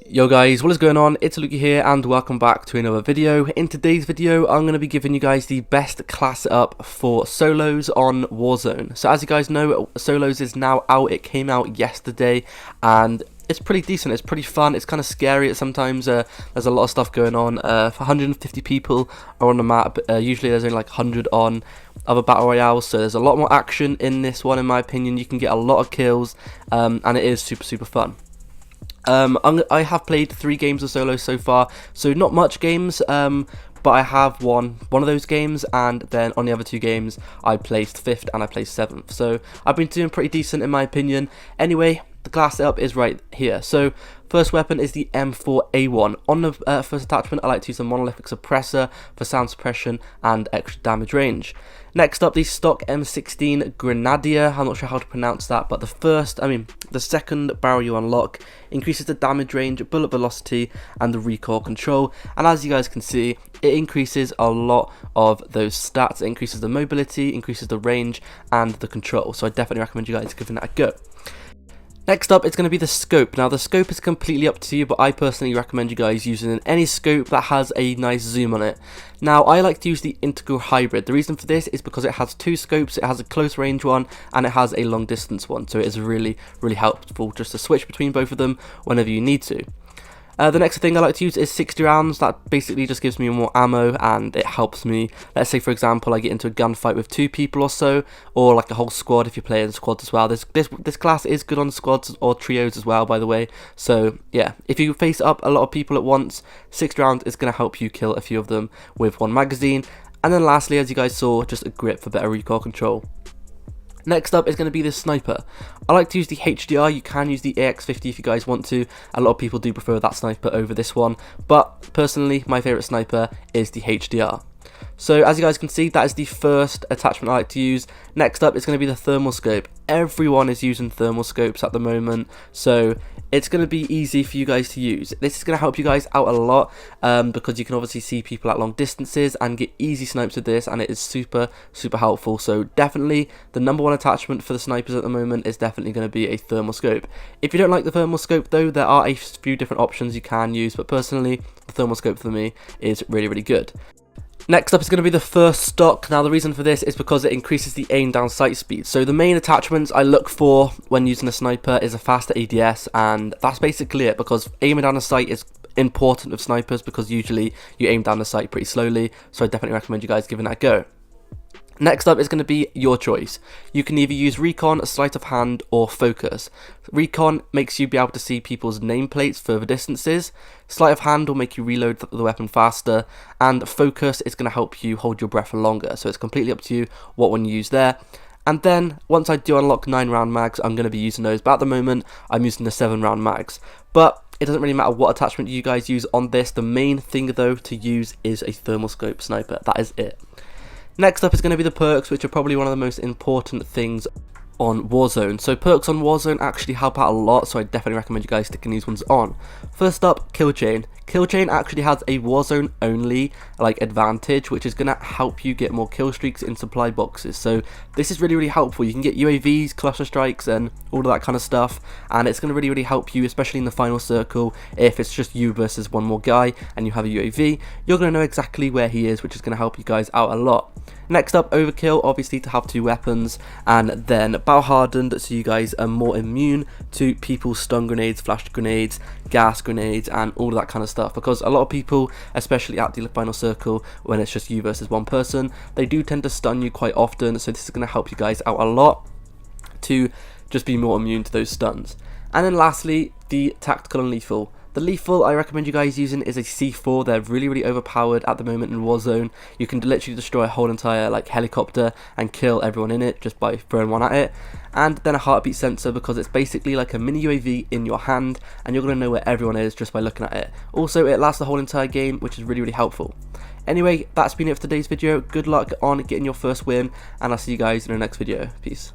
Yo guys, what is going on? It's Luki here and welcome back to another video. In today's video, I'm going to be giving you guys the best class setup for solos on Warzone. So as you guys know, solos is now out. It came out yesterday and it's pretty decent. It's pretty fun. It's kind of scary at sometimes. There's a lot of stuff going on. 150 people are on the map. Usually there's only like 100 on other battle royales, so there's a lot more action in this one in my opinion. You can get a lot of kills and it is super fun. I have played 3 games of solo so far, so not much games, but I have won one of those games, and then on the other 2 games I placed 5th and I placed 7th, so I've been doing pretty decent in my opinion. Anyway, the class setup is right here. So first weapon is the M4A1. On the first attachment, I like to use a monolithic suppressor for sound suppression and extra damage range. Next up, the stock M16 Grenadier. I'm not sure how to pronounce that, but the second barrel you unlock increases the damage range, bullet velocity, and the recoil control. And as you guys can see, it increases a lot of those stats. It increases the mobility, increases the range, and the control. So I definitely recommend you guys giving that a go. Next up, it's going to be the scope. Now, the scope is completely up to you, but I personally recommend you guys using any scope that has a nice zoom on it. Now, I like to use the integral hybrid. The reason for this is because it has 2 scopes. It has a close range one and it has a long distance one. So it is really helpful just to switch between both of them whenever you need to. The next thing I like to use is 60 rounds. That basically just gives me more ammo and it helps me. Let's say for example I get into a gunfight with 2 people or so, or like a whole squad if you're playing squads as well. This class is good on squads or trios as well, by the way. So yeah, if you face up a lot of people at once, 60 rounds is going to help you kill a few of them with 1 magazine. And then lastly, as you guys saw, just a grip for better recoil control. Next up is going to be the sniper. I like to use the HDR. You can use the AX50 if you guys want to. A lot of people do prefer that sniper over this one, but personally my favourite sniper is the HDR. So as you guys can see, that is the first attachment I like to use. Next up is going to be the thermal scope. Everyone is using thermal scopes at the moment, so it's going to be easy for you guys to use. This is going to help you guys out a lot because you can obviously see people at long distances and get easy snipes with this, and it is super helpful. So definitely the #1 attachment for the snipers at the moment is definitely going to be a thermal scope. If you don't like the thermal scope though, there are a few different options you can use, but personally the thermal scope for me is really good. Next up is going to be the first stock. Now the reason for this is because it increases the aim down sight speed. So the main attachments I look for when using a sniper is a faster ADS, and that's basically it, because aiming down the sight is important with snipers because usually you aim down the sight pretty slowly, so I definitely recommend you guys giving that a go. Next up is going to be your choice. You can either use recon, sleight of hand, or focus. Recon makes you be able to see people's nameplates further distances. Sleight of hand will make you reload the weapon faster, and focus is going to help you hold your breath for longer. So it's completely up to you what one you use there. And then once I do unlock 9-round mags, I'm going to be using those. But at the moment, I'm using the 7-round mags. But it doesn't really matter what attachment you guys use on this. The main thing though to use is a thermal scope sniper. That is it. Next up is going to be the perks, which are probably one of the most important things on Warzone. So perks on Warzone actually help out a lot, so I definitely recommend you guys sticking these ones on. First up, kill chain. Kill chain actually has a Warzone only advantage, which is going to help you get more kill streaks in supply boxes. So this is really helpful. You can get UAVs, cluster strikes, and all of that kind of stuff, and it's going to really help you, especially in the final circle. If it's just you versus one more guy and you have a UAV, you're going to know exactly where he is, which is going to help you guys out a lot. Next up, overkill, obviously to have 2 weapons, and then battle hardened, so you guys are more immune to people's stun grenades, flash grenades, gas grenades, and all of that kind of stuff, because a lot of people, especially at the final circle when it's just you versus one person, they do tend to stun you quite often, so this is going to help you guys out a lot to just be more immune to those stuns. And then lastly, the tactical and lethal. The lethal I recommend you guys using is a C4. They're really overpowered at the moment in Warzone. You can literally destroy a whole entire helicopter and kill everyone in it just by throwing one at it. And then a heartbeat sensor, because it's basically like a mini UAV in your hand and you're going to know where everyone is just by looking at it. Also, it lasts the whole entire game, which is really helpful. Anyway, that's been it for today's video. Good luck on getting your first win, and I'll see you guys in the next video. Peace.